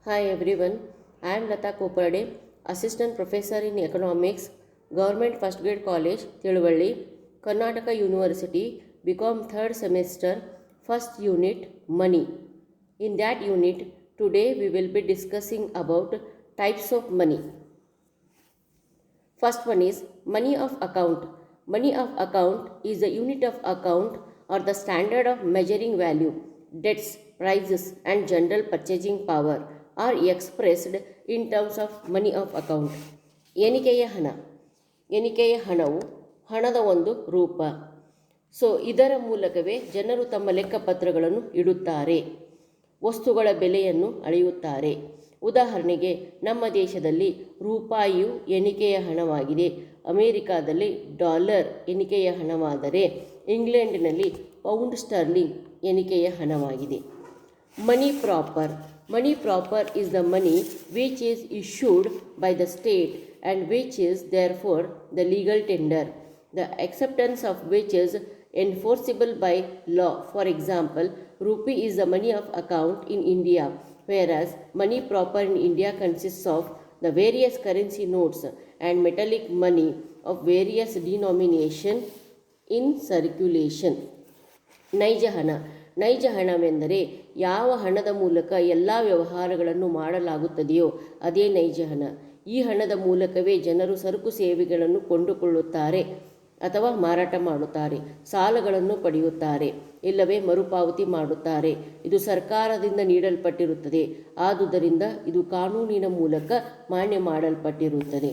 Hi everyone, I am Lata Kopade, Assistant Professor in Economics, Government First Grade College, Thiruvalli, Karnataka University, BCom 3rd semester, first unit, Money. In that unit, today we will be discussing about types of money. First one is money of account. Money of account is the unit of account or the standard of measuring value, debts, prices and general purchasing power are expressed in terms of money of account. ಎಣಿಕೆಯ ಹಣ. ಎಣಿಕೆಯ ಹಣವು ಹಣದ ಒಂದು ರೂಪ. ಇದರ ಮೂಲಕವೇ ಜನರು ತಮ್ಮ ಲೆಕ್ಕಪತ್ರಗಳನ್ನು ಇಡುತ್ತಾರೆ, ವಸ್ತುಗಳ ಬೆಲೆಯನ್ನು ಅಳೆಯುತ್ತಾರೆ. ಉದಾಹರಣೆಗೆ ನಮ್ಮ ದೇಶದಲ್ಲಿ ರೂಪಾಯಿಯು ಎಣಿಕೆಯ ಹಣವಾಗಿದೆ, ಅಮೆರಿಕಾದಲ್ಲಿ ಡಾಲರ್ ಎಣಿಕೆಯ ಹಣವಾದರೆ ಇಂಗ್ಲೆಂಡಿನಲ್ಲಿ ಪೌಂಡ್ ಸ್ಟರ್ಲಿಂಗ್ ಎಣಿಕೆಯ ಹಣವಾಗಿದೆ. ಮನಿ proper. Money proper is the money which is issued by the state and which is therefore the legal tender, the acceptance of which is enforceable by law. For example, rupee is the money of account in India, whereas money proper in India consists of the various currency notes and metallic money of various denomination in circulation. ನೈಜ ಹಣ. ನೈಜ ಹಣವೆಂದರೆ ಯಾವ ಹಣದ ಮೂಲಕ ಎಲ್ಲ ವ್ಯವಹಾರಗಳನ್ನು ಮಾಡಲಾಗುತ್ತದೆಯೋ ಅದೇ ನೈಜ ಹಣ. ಈ ಹಣದ ಮೂಲಕವೇ ಜನರು ಸರಕು ಸೇವೆಗಳನ್ನು ಕೊಂಡುಕೊಳ್ಳುತ್ತಾರೆ ಅಥವಾ ಮಾರಾಟ ಮಾಡುತ್ತಾರೆ, ಸಾಲಗಳನ್ನು ಪಡೆಯುತ್ತಾರೆ, ಇಲ್ಲವೇ ಮರುಪಾವತಿ ಮಾಡುತ್ತಾರೆ. ಇದು ಸರ್ಕಾರದಿಂದ ನೀಡಲ್ಪಟ್ಟಿರುತ್ತದೆ, ಆದುದರಿಂದ ಇದು ಕಾನೂನಿನ ಮೂಲಕ ಮಾನ್ಯ ಮಾಡಲ್ಪಟ್ಟಿರುತ್ತದೆ.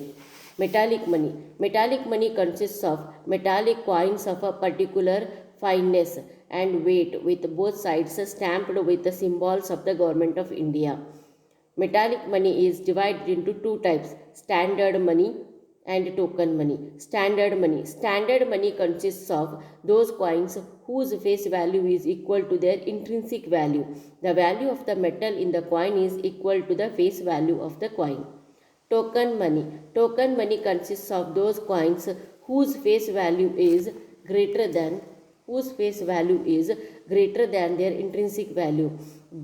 Metallic money. Metallic money consists of metallic coins of a particular fineness and weight with both sides stamped with the symbols of the government of India. Metallic money is divided into two types, standard money and token money. Standard money. Standard money consists of those coins whose face value is equal to their intrinsic value. The value of the metal in the coin is equal to the face value of the coin. Token money. Token money consists of those coins whose face value is greater than their intrinsic value.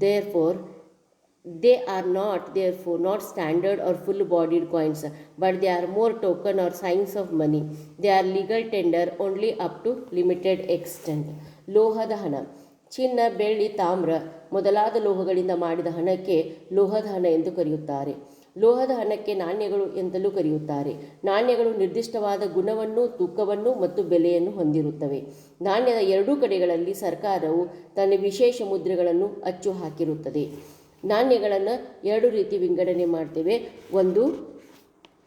Therefore, they are not standard or full-bodied coins, but they are more token or signs of money. They are legal tender only up to limited extent. ಲೋಹದ ಹಣ. ಚಿನ್ನ, ಬೆಳ್ಳಿ, ತಾಮ್ರ ಮೊದಲಾದ ಲೋಹಗಳಿಂದ ಮಾಡಿದ ಹಣಕ್ಕೆ ಲೋಹದ ಹಣ ಎಂದು ಕರೆಯುತ್ತಾರೆ. ಲೋಹದ ಹಣಕ್ಕೆ ನಾಣ್ಯಗಳು ಎಂತಲೂ ಕರೆಯುತ್ತಾರೆ. ನಾಣ್ಯಗಳು ನಿರ್ದಿಷ್ಟವಾದ ಗುಣವನ್ನು, ತೂಕವನ್ನು ಮತ್ತು ಬೆಲೆಯನ್ನು ಹೊಂದಿರುತ್ತವೆ. ನಾಣ್ಯದ ಎರಡೂ ಕಡೆಗಳಲ್ಲಿ ಸರ್ಕಾರವು ತನ್ನ ವಿಶೇಷ ಮುದ್ರೆಗಳನ್ನು ಅಚ್ಚು ಹಾಕಿರುತ್ತದೆ. ನಾಣ್ಯಗಳನ್ನು ಎರಡು ರೀತಿ ವಿಂಗಡಣೆ ಮಾಡ್ತೇವೆ. ಒಂದು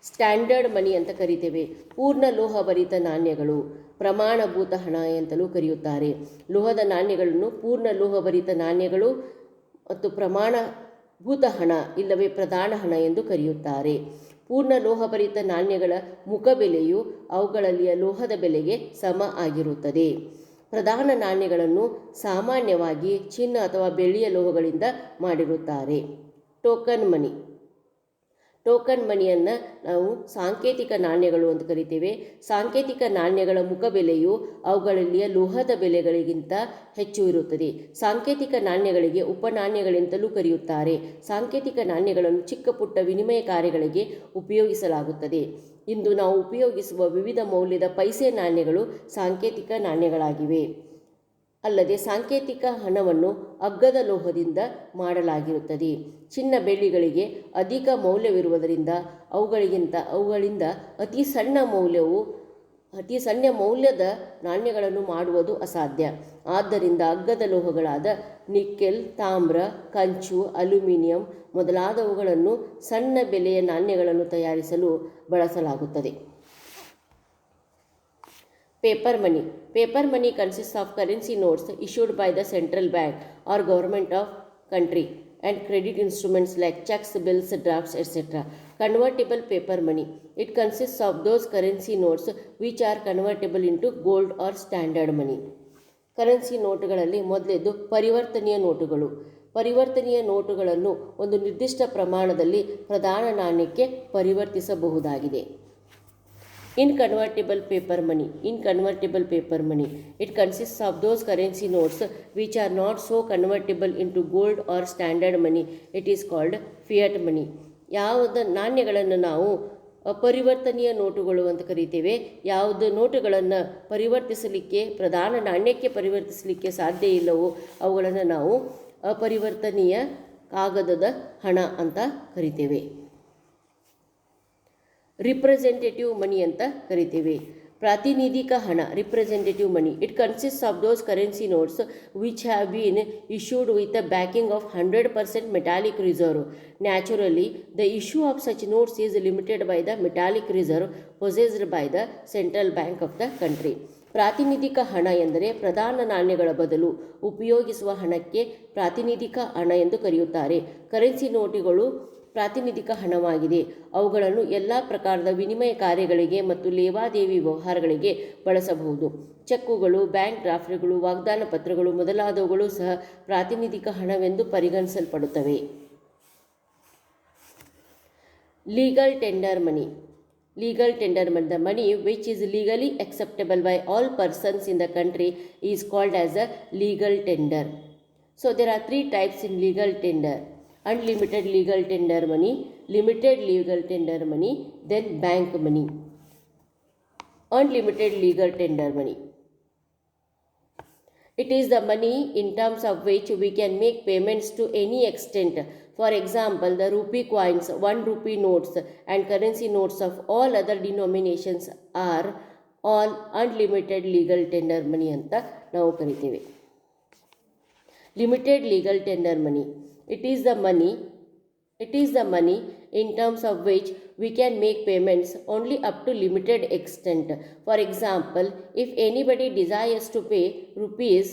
ಸ್ಟ್ಯಾಂಡರ್ಡ್ ಮನಿ ಅಂತ ಕರಿತೇವೆ. ಪೂರ್ಣ ಲೋಹಭರಿತ ನಾಣ್ಯಗಳು ಪ್ರಮಾಣಭೂತ ಹಣ ಎಂತಲೂ ಕರೆಯುತ್ತಾರೆ. ಲೋಹದ ನಾಣ್ಯಗಳನ್ನು ಪೂರ್ಣ ಲೋಹಭರಿತ ನಾಣ್ಯಗಳು ಮತ್ತು ಪ್ರಮಾಣಭೂತ ಹಣ ಇಲ್ಲವೇ ಪ್ರಧಾನ ಹಣ ಎಂದು ಕರೆಯುತ್ತಾರೆ. ಪೂರ್ಣ ಲೋಹಭರಿತ ನಾಣ್ಯಗಳ ಮುಖಬೆಲೆಯು ಅವುಗಳಲ್ಲಿಯ ಲೋಹದ ಬೆಲೆಗೆ ಸಮ ಆಗಿರುತ್ತದೆ. ಪ್ರಧಾನ ನಾಣ್ಯಗಳನ್ನು ಸಾಮಾನ್ಯವಾಗಿ ಚಿನ್ನ ಅಥವಾ ಬೆಳ್ಳಿಯ ಲೋಹಗಳಿಂದ ಮಾಡಿರುತ್ತಾರೆ. ಟೋಕನ್ ಮನಿ. ಟೋಕನ್ ಮನಿಯನ್ನು ನಾವು ಸಾಂಕೇತಿಕ ನಾಣ್ಯಗಳು ಅಂತ ಕರಿತೇವೆ. ಸಾಂಕೇತಿಕ ನಾಣ್ಯಗಳ ಮುಖಬೆಲೆಯು ಅವುಗಳಲ್ಲಿಯ ಲೋಹದ ಬೆಲೆಗಳಿಗಿಂತ ಹೆಚ್ಚು ಇರುತ್ತದೆ. ಸಾಂಕೇತಿಕ ನಾಣ್ಯಗಳಿಗೆ ಉಪನಾಣ್ಯಗಳೆಂತಲೂ ಕರೆಯುತ್ತಾರೆ. ಸಾಂಕೇತಿಕ ನಾಣ್ಯಗಳನ್ನು ಚಿಕ್ಕ ಪುಟ್ಟ ವಿನಿಮಯ ಕಾರ್ಯಗಳಿಗೆ ಉಪಯೋಗಿಸಲಾಗುತ್ತದೆ. ಇಂದು ನಾವು ಉಪಯೋಗಿಸುವ ವಿವಿಧ ಮೌಲ್ಯದ ಪೈಸೆ ನಾಣ್ಯಗಳು ಸಾಂಕೇತಿಕ ನಾಣ್ಯಗಳಾಗಿವೆ. ಅಲ್ಲದೆ ಸಾಂಕೇತಿಕ ಹಣವನ್ನು ಅಗ್ಗದ ಲೋಹದಿಂದ ಮಾಡಲಾಗಿರುತ್ತದೆ. ಚಿನ್ನ, ಬೆಳ್ಳಿಗಳಿಗೆ ಅಧಿಕ ಮೌಲ್ಯವಿರುವುದರಿಂದ ಅವುಗಳಿಂದ ಅತಿ ಸಣ್ಣ ಮೌಲ್ಯದ ನಾಣ್ಯಗಳನ್ನು ಮಾಡುವುದು ಅಸಾಧ್ಯ. ಆದ್ದರಿಂದ ಅಗ್ಗದ ಲೋಹಗಳಾದ ನಿಕ್ಕೆಲ್, ತಾಮ್ರ, ಕಂಚು, ಅಲ್ಯೂಮಿನಿಯಂ ಮೊದಲಾದವುಗಳನ್ನು ಸಣ್ಣ ಬೆಲೆಯ ನಾಣ್ಯಗಳನ್ನು ತಯಾರಿಸಲು ಬಳಸಲಾಗುತ್ತದೆ. Paper money. Paper money consists of currency notes issued by the central bank or government of country and credit instruments like checks, bills, drafts, etc. Convertible paper money. It consists of those currency notes which are convertible into gold or standard money. Currency ನೋಟುಗಳಲ್ಲಿ ಮೊದಲೇದು ಪರಿವರ್ತನೀಯ ನೋಟುಗಳು. ಪರಿವರ್ತನೀಯ ನೋಟುಗಳನ್ನು ಒಂದು ನಿರ್ದಿಷ್ಟ ಪ್ರಮಾಣದಲ್ಲಿ ಪ್ರಧಾನ ನಾಣ್ಯಕ್ಕೆ ಪರಿವರ್ತಿಸಬಹುದಾಗಿದೆ. Inconvertible paper money. Inconvertible paper money. It consists of those currency notes which are not so convertible into gold or standard money. It is called fiat money. ಯಾವುದು ನಾಣ್ಯಗಳನ್ನು ನಾವು ಅಪರಿವರ್ತನೀಯ ನೋಟುಗಳು ಅಂತ ಕರಿತೇವೆ. ಯಾವುದು ನೋಟುಗಳನ್ನು ಪರಿವರ್ತಿಸಲಿಕ್ಕೆ, ಪ್ರಧಾನ ನಾಣ್ಯಕ್ಕೆ ಪರಿವರ್ತಿಸಲಿಕ್ಕೆ ಸಾಧ್ಯ ಇಲ್ಲವೋ ಅವುಗಳನ್ನು ನಾವು ಅಪರಿವರ್ತನೀಯ ಕಾಗದದ ಹಣ ಅಂತ ಕರಿತೇವೆ. ರಿಪ್ರೆಸೆಂಟೇಟಿವ್ ಮನಿ ಅಂತ ಕರಿತೇವೆ. ಪ್ರಾತಿನಿಧಿಕ ಹಣ, representative money. It consist of those currency notes which have been issued with the backing of 100% metallic reserve. Naturally, the issue of such notes is limited by the metallic reserve possessed by the central bank of the country. ಪ್ರಾತಿನಿಧಿಕ ಹಣ ಎಂದರೆ ಪ್ರಧಾನ ನಾಣ್ಯಗಳ ಬದಲು ಉಪಯೋಗಿಸುವ ಹಣಕ್ಕೆ ಪ್ರಾತಿನಿಧಿಕ ಹಣ ಎಂದು ಕರೆಯುತ್ತಾರೆ. ಕರೆನ್ಸಿ ನೋಟುಗಳು ಪ್ರಾತಿನಿಧಿಕ ಹಣವಾಗಿದೆ. ಅವುಗಳನ್ನು ಎಲ್ಲ ಪ್ರಕಾರದ ವಿನಿಮಯ ಕಾರ್ಯಗಳಿಗೆ ಮತ್ತು ಲೇವಾದೇವಿ ವ್ಯವಹಾರಗಳಿಗೆ ಬಳಸಬಹುದು. ಚೆಕ್ಕುಗಳು, ಬ್ಯಾಂಕ್ ಡ್ರಾಫ್ಟ್ಗಳು, ವಾಗ್ದಾನ ಪತ್ರಗಳು ಮೊದಲಾದವುಗಳು ಸಹ ಪ್ರಾತಿನಿಧಿಕ ಹಣವೆಂದು ಪರಿಗಣಿಸಲ್ಪಡುತ್ತವೆ. Legal tender money. Legal tender money, the money which is legally acceptable by all persons in the country, is called as a legal tender. So there are three types in legal tender: unlimited legal tender money, limited legal tender money, then bank money. Unlimited legal tender money. It is the money in terms of which we can make payments to any extent. For example, the rupee coins, 1 rupee notes and currency notes of all other denominations are all unlimited legal tender money ಅಂತ ನಾವು ಕರಿತೇವೆ. Limited legal tender money. It is the money in terms of which we can make payments only up to limited extent. For example, if anybody desires to pay rupees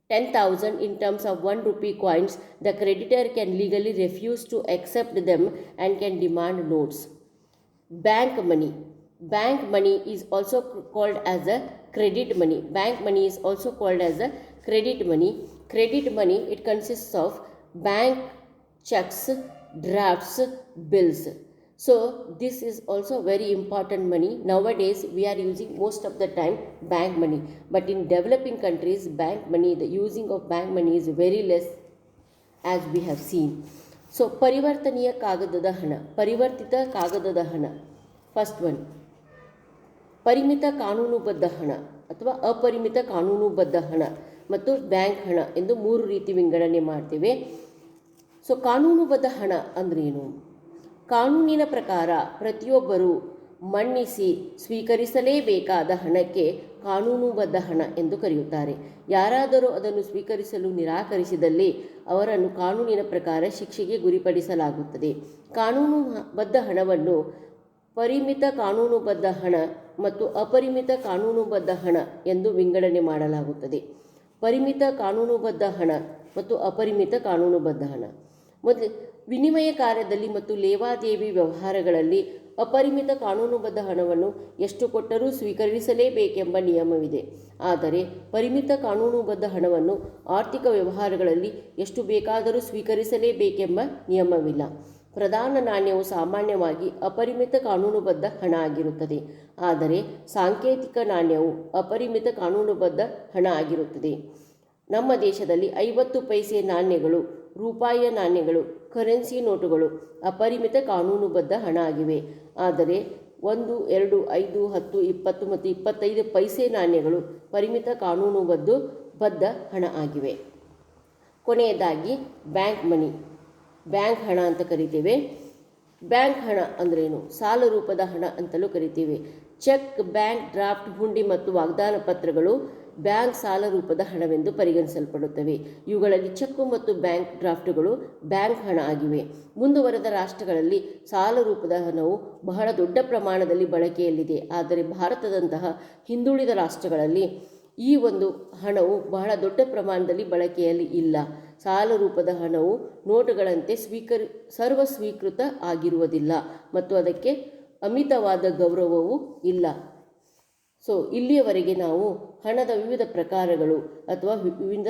10,000 in terms of 1 rupee coins, the creditor can legally refuse to accept them and can demand notes. Bank money. Bank money is also called as a credit money. Bank money is also called as a credit money. Credit money, it consists of bank checks, drafts, bills. So this is also very important money. Nowadays we are using most of the time bank money, but in developing countries bank money, the using of bank money is very less, as we have seen. So ಪರಿವರ್ತನೀಯ ಕಾಗದದ ಹಣ, ಪರಿವರ್ತಿತ ಕಾಗದದ ಹಣ. First one, ಪರಿಮಿತ ಕಾನೂನುಬದ್ಧ ಹಣ ಅಥವಾ ಅಪರಿಮಿತ ಕಾನೂನುಬದ್ಧ ಹಣ ಮತ್ತು ಬ್ಯಾಂಕ್ ಹಣ ಎಂದು ಮೂರು ರೀತಿ ವಿಂಗಡಣೆ ಮಾಡ್ತೇವೆ. ಸೊ ಕಾನೂನುಬದ್ಧ ಹಣ ಅಂದ್ರೇನು? ಕಾನೂನಿನ ಪ್ರಕಾರ ಪ್ರತಿಯೊಬ್ಬರೂ ಮನ್ನಿಸಿ ಸ್ವೀಕರಿಸಲೇಬೇಕಾದ ಹಣಕ್ಕೆ ಕಾನೂನುಬದ್ಧ ಹಣ ಎಂದು ಕರೆಯುತ್ತಾರೆ. ಯಾರಾದರೂ ಅದನ್ನು ಸ್ವೀಕರಿಸಲು ನಿರಾಕರಿಸಿದಲ್ಲಿ ಅವರನ್ನು ಕಾನೂನಿನ ಪ್ರಕಾರ ಶಿಕ್ಷೆಗೆ ಗುರಿಪಡಿಸಲಾಗುತ್ತದೆ. ಕಾನೂನುಬದ್ಧ ಹಣವನ್ನು ಪರಿಮಿತ ಕಾನೂನುಬದ್ಧ ಹಣ ಮತ್ತು ಅಪರಿಮಿತ ಕಾನೂನುಬದ್ಧ ಹಣ ಎಂದು ವಿಂಗಡಣೆ ಮಾಡಲಾಗುತ್ತದೆ. ಪರಿಮಿತ ಕಾನೂನುಬದ್ಧ ಹಣ ಮತ್ತು ಅಪರಿಮಿತ ಕಾನೂನುಬದ್ಧ ಹಣ. ಮೊದಲು ವಿನಿಮಯ ಕಾರ್ಯದಲ್ಲಿ ಮತ್ತು ಲೇವಾದೇವಿ ವ್ಯವಹಾರಗಳಲ್ಲಿ ಅಪರಿಮಿತ ಕಾನೂನುಬದ್ಧ ಹಣವನ್ನು ಎಷ್ಟು ಕೊಟ್ಟರೂ ಸ್ವೀಕರಿಸಲೇಬೇಕೆಂಬ ನಿಯಮವಿದೆ. ಆದರೆ ಪರಿಮಿತ ಕಾನೂನುಬದ್ಧ ಹಣವನ್ನು ಆರ್ಥಿಕ ವ್ಯವಹಾರಗಳಲ್ಲಿ ಎಷ್ಟು ಬೇಕಾದರೂ ಸ್ವೀಕರಿಸಲೇಬೇಕೆಂಬ ನಿಯಮವಿಲ್ಲ. ಪ್ರಧಾನ ನಾಣ್ಯವು ಸಾಮಾನ್ಯವಾಗಿ ಅಪರಿಮಿತ ಕಾನೂನುಬದ್ಧ ಹಣ ಆಗಿರುತ್ತದೆ, ಆದರೆ ಸಾಂಕೇತಿಕ ನಾಣ್ಯವು ಅಪರಿಮಿತ ಕಾನೂನುಬದ್ಧ ಹಣ ಆಗಿರುತ್ತದೆ. ನಮ್ಮ ದೇಶದಲ್ಲಿ 50 ಪೈಸೆ ನಾಣ್ಯಗಳು, ರೂಪಾಯಿಯ ನಾಣ್ಯಗಳು, ಕರೆನ್ಸಿ ನೋಟುಗಳು ಅಪರಿಮಿತ ಕಾನೂನುಬದ್ಧ ಹಣ ಆಗಿವೆ. ಆದರೆ 1, 2, 5, 10, 20 ಮತ್ತು 25 ಪೈಸೆ ನಾಣ್ಯಗಳು ಪರಿಮಿತ ಕಾನೂನುಬದ್ಧ ಹಣ ಆಗಿವೆ. ಕೊನೆಯದಾಗಿ ಬ್ಯಾಂಕ್ ಮನಿ, ಬ್ಯಾಂಕ್ ಹಣ ಅಂತ ಕರಿತೇವೆ. ಬ್ಯಾಂಕ್ ಹಣ ಅಂದ್ರೇನು? ಸಾಲ ರೂಪದ ಹಣ ಅಂತಲೂ ಕರಿತೇವೆ. ಚೆಕ್, ಬ್ಯಾಂಕ್ ಡ್ರಾಫ್ಟ್, ಹುಂಡಿ ಮತ್ತು ವಾಗ್ದಾನ ಪತ್ರಗಳು ಬ್ಯಾಂಕ್ ಸಾಲ ರೂಪದ ಹಣವೆಂದು ಪರಿಗಣಿಸಲ್ಪಡುತ್ತವೆ. ಇವುಗಳಲ್ಲಿ ಚೆಕ್ಕು ಮತ್ತು ಬ್ಯಾಂಕ್ ಡ್ರಾಫ್ಟ್ಗಳು ಬ್ಯಾಂಕ್ ಹಣ ಆಗಿವೆ. ಮುಂದುವರೆದ ರಾಷ್ಟ್ರಗಳಲ್ಲಿ ಸಾಲ ರೂಪದ ಹಣವು ಬಹಳ ದೊಡ್ಡ ಪ್ರಮಾಣದಲ್ಲಿ ಬಳಕೆಯಲ್ಲಿದೆ. ಆದರೆ ಭಾರತದಂತಹ ಹಿಂದುಳಿದ ರಾಷ್ಟ್ರಗಳಲ್ಲಿ ಈ ಒಂದು ಹಣವು ಬಹಳ ದೊಡ್ಡ ಪ್ರಮಾಣದಲ್ಲಿ ಬಳಕೆಯಲ್ಲಿ ಇಲ್ಲ. ಸಾಲ ರೂಪದ ಹಣವು ನೋಟುಗಳಂತೆ ಸರ್ವ ಸ್ವೀಕೃತ ಆಗಿರುವುದಿಲ್ಲ ಮತ್ತು ಅದಕ್ಕೆ ಅಮಿತವಾದ ಗೌರವವೂ ಇಲ್ಲ. ಸೊ ಇಲ್ಲಿಯವರೆಗೆ ನಾವು ಹಣದ ವಿವಿಧ ಪ್ರಕಾರಗಳು ಅಥವಾ ವಿವಿಧ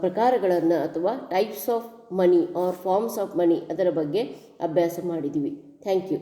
ಪ್ರಕಾರಗಳನ್ನು ಅಥವಾ types of money or forms of money ಅದರ ಬಗ್ಗೆ ಅಭ್ಯಾಸ ಮಾಡಿದ್ದೀವಿ. Thank you.